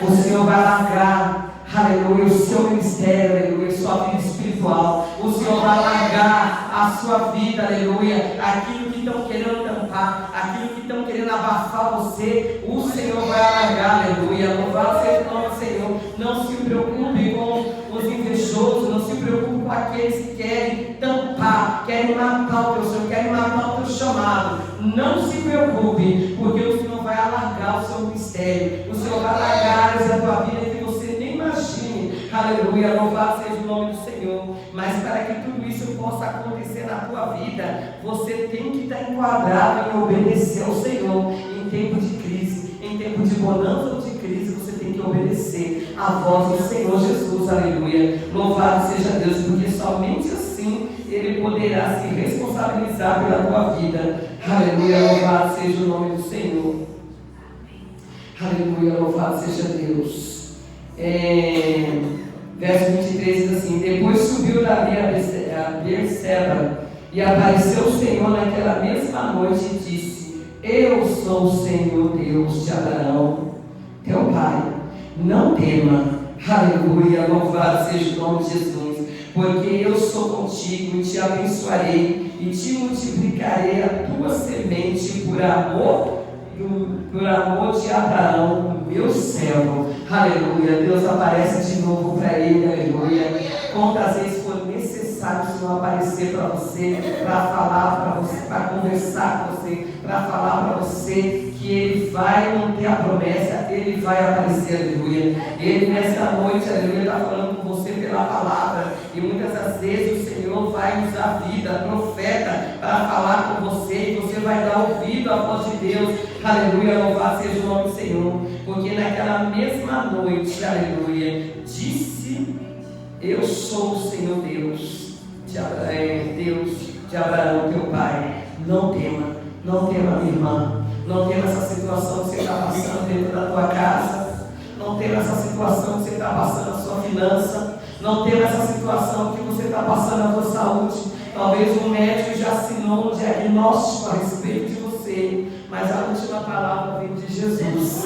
o Senhor vai largar, aleluia, o seu ministério, aleluia, sua vida espiritual. O Senhor vai largar a sua vida, aleluia, aquilo que estão querendo tampar, aquilo que estão querendo abafar você, o Senhor vai largar, aleluia, louvado seja o nome do Senhor. Não se preocupe com os invejosos, não se preocupe com aqueles que querem tampar, querem matar o teu sonho, querem matar o teu chamado. Não se preocupe, porque o Senhor vai alargar o seu ministério, o Senhor vai alargar áreas da tua vida que você nem imagine, aleluia, louvado seja o nome do Senhor. Mas para que tudo isso possa acontecer na tua vida, você tem que estar enquadrado em obedecer ao Senhor em tempo de crise, em tempo de bonança ou de crise. Você tem que obedecer a voz do Senhor Jesus, aleluia, louvado seja Deus, porque somente assim Ele poderá se responsabilizar pela tua vida, aleluia, louvado seja o nome do Senhor, aleluia, louvado seja Deus. Verso 23 diz assim: depois subiu dali a Berseba, e apareceu o Senhor naquela mesma noite e disse: eu sou o Senhor Deus de Abraão, teu pai, não tema, aleluia, louvado seja o nome de Jesus, porque eu sou contigo e te abençoarei e te multiplicarei a tua semente por amor de Abraão, meu servo. Aleluia. Deus aparece de novo para ele. Aleluia. Quantas vezes for necessário o Senhor aparecer para você, para falar para você, para conversar com você, para falar para você que Ele vai manter a promessa, Ele vai aparecer. Aleluia. Ele nessa noite, aleluia, está falando com você pela palavra, e muitas das vezes o Senhor vai usar a vida, profeta, para falar com você, e você vai dar ouvido à voz de Deus. Aleluia, louvado seja o nome do Senhor, porque naquela mesma noite, aleluia, disse: eu sou o Senhor Deus de Abraão, teu pai. Não tema, minha irmã, não tema essa situação que você está passando dentro da tua casa, não tema essa situação que você está passando na sua finança, não tema essa situação que você está passando na tua saúde. Talvez o médico já assinou um diagnóstico a respeito de você, mas a última palavra vem de Jesus.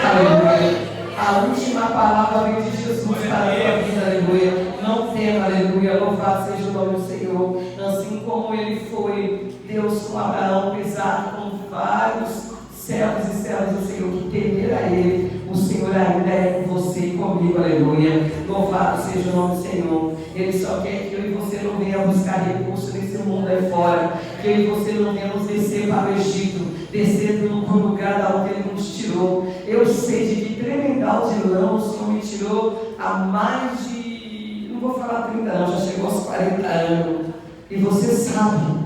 Aleluia. A última palavra vem de Jesus para a tua vida. Aleluia. Não tema, aleluia. Louvado seja o nome do Senhor. Assim como ele foi Deus com Abraão, pesado com vários servos e servas do Senhor que temer a Ele, o Senhor ainda é com você e comigo. Aleluia. Louvado seja o nome do Senhor. Ele só quer que eu e você não venha buscar recurso nesse mundo aí fora, que eu e você não venhamos descer para o Egito, descer para o lugar da onde Ele nos tirou. Eu sei de que tremendal de lã o Senhor me tirou há mais de, não vou falar 30 anos, já chegou aos 40 anos. E você sabe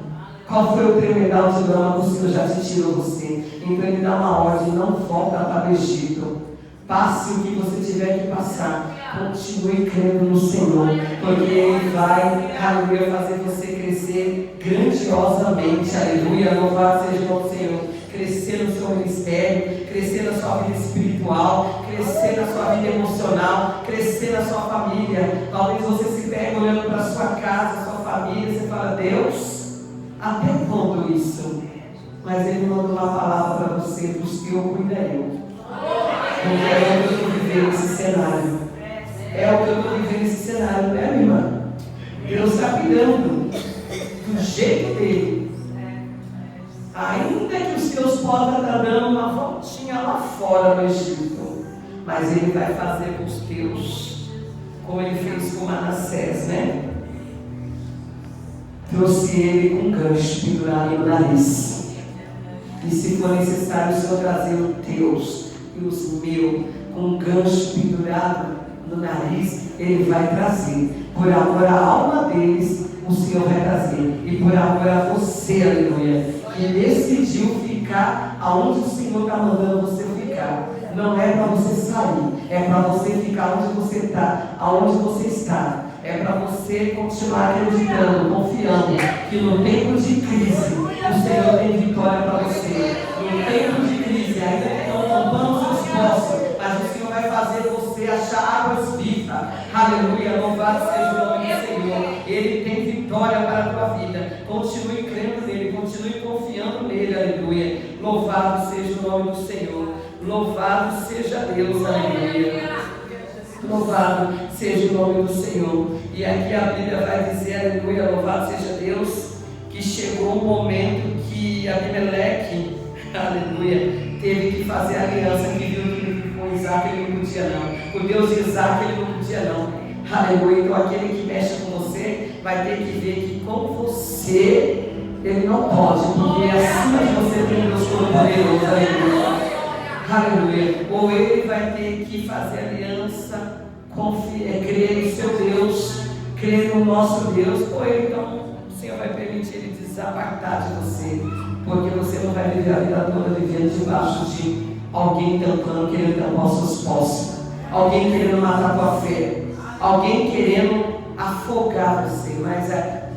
qual foi o tremendal de lã que o Senhor já te tirou você. Então Ele dá uma ordem: não volta para o Egito. Passe o que você tiver que passar. Continue crendo no Senhor, porque Ele vai, aleluia, fazer você crescer grandiosamente. Aleluia, louvado seja o nome do Senhor. Crescer no seu ministério, crescer na sua vida espiritual, crescer na sua vida emocional, crescer na sua família. Talvez você se pegue olhando para a sua casa, sua família, e você fala: Deus, até quando isso? Mas Ele mandou uma palavra para você: dos que eu cuidarei. Porque é o que eu estou vivendo nesse cenário. É o que eu estou vivendo nesse cenário, né, minha irmã? Deus está cuidando do jeito dele. Ainda que os teus povos estão dando uma voltinha lá fora no Egito, mas Ele vai fazer com os teus, como Ele fez com Manassés, né? Trouxe ele com um gancho pendurado no nariz. E se for necessário o Senhor trazer os teus e os meus com um gancho pendurado no nariz, Ele vai trazer. Por amor à alma deles, o Senhor vai trazer. E por amor a você, aleluia, que decidiu ficar aonde o Senhor está mandando você ficar. Não é para você sair, é para você ficar onde você está, aonde você está. É para você continuar acreditando, confiando que no tempo de crise o Senhor tem vitória para você. No tempo de crise, ainda que não tampamos os poços, mas o Senhor vai fazer você achar águas vivas. Aleluia, louvado seja o nome do Senhor. Ele tem vitória para a tua vida. Continue crendo nele, continue confiando nele. Aleluia. Louvado seja o nome do Senhor. Louvado seja Deus. Aleluia. Louvado seja o nome do Senhor. E aqui a Bíblia vai dizer, aleluia, louvado seja Deus, que chegou um momento que Abimeleque, aleluia, teve que fazer aliança, que viu que com Isaac ele não podia não, com Deus de Isaac ele não podia não, aleluia. Então aquele que mexe com você vai ter que ver que com você ele não pode, porque acima de você tem Deus todo-poderoso, aleluia. Aleluia. Ou ele vai ter que fazer aliança, crer no seu Deus, crer no nosso Deus, ou ele, então o Senhor vai permitir ele desapartar de você, porque você não vai viver a vida toda vivendo debaixo de alguém tampando, querendo tampar os seus poços, alguém querendo matar a tua fé, alguém querendo afogar você, mas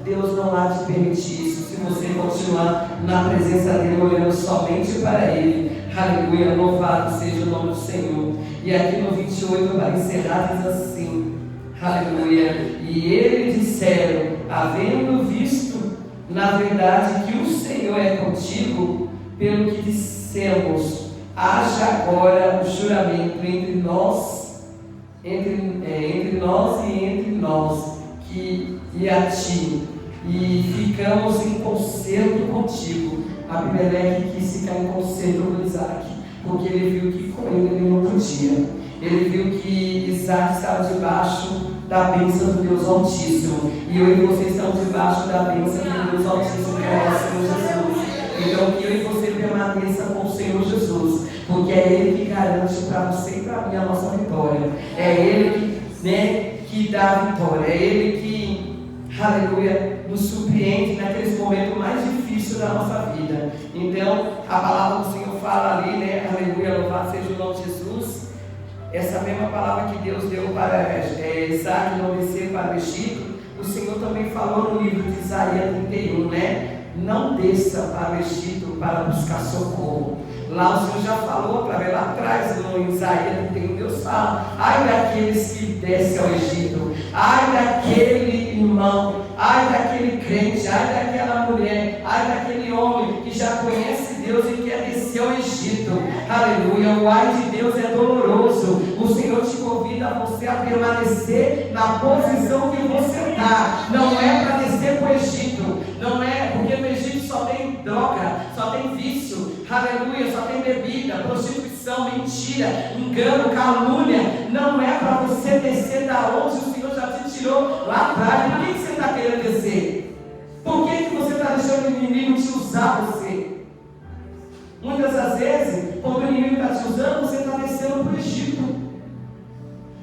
Deus não há de permitir isso, se você continuar na presença dele, olhando somente para ele. Aleluia, louvado seja o nome do Senhor. E aqui no 28, para encerrar, diz assim, aleluia, e eles disseram, havendo visto na verdade que o Senhor é contigo, pelo que dissemos, haja agora o juramento entre nós e entre nós, e a ti, e ficamos em concerto contigo. Abimeleque quis ficar em concerto com Isaac, porque ele viu que com ele não podia. Ele viu que Isaac estava debaixo da bênção do Deus Altíssimo, e eu e você estamos debaixo da bênção do Deus Altíssimo, que é o Senhor Jesus. Então que eu e você permaneça com o Senhor Jesus, porque é Ele que garante para você e para mim a nossa vitória. É Ele que dá a vitória. É Ele que, aleluia, nos surpreende naqueles momentos mais difíceis da nossa vida. Então a palavra do Senhor fala ali, aleluia, louvado seja o nome de Jesus. Essa mesma palavra que Deus deu para Isaac não descer para o Egito, o Senhor também falou no livro de Isaías 31, não desça para o Egito para buscar socorro. Lá o Senhor já falou, para ver lá atrás, no Isaías 31, Deus fala: ai daqueles que descem ao Egito, ai daquele irmão, ai daquele crente, ai daquela mulher, ai daquele homem que já conhece Deus e quer descer ao Egito. Aleluia, o ai de Deus é doloroso. O Senhor te convida a você a permanecer na posição que você está. Não é para descer para o Egito, não é, porque no Egito só tem droga, só tem vício, aleluia, só tem bebida, prostituição, mentira, engano, calúnia. Não é para você descer da onde o Senhor já te tirou lá atrás. Por que você está querendo descer? Por que você está deixando o inimigo te usar você? Muitas das vezes, quando o inimigo está te usando, você está descendo para o Egito,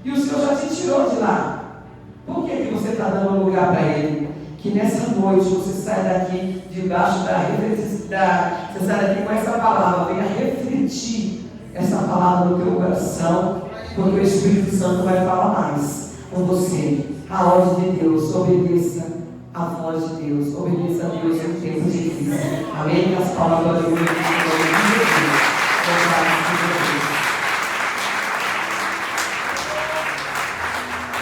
e o Senhor já te tirou de lá. Por que você está dando lugar para Ele? Que nessa noite você saia daqui debaixo você saia daqui com essa palavra, venha refletir essa palavra no teu coração, porque o Espírito Santo vai falar mais com você. A ordem de Deus, obedeça a voz de Deus, obedeça a Deus em tempo difícil. Amém? As palavras de Deus.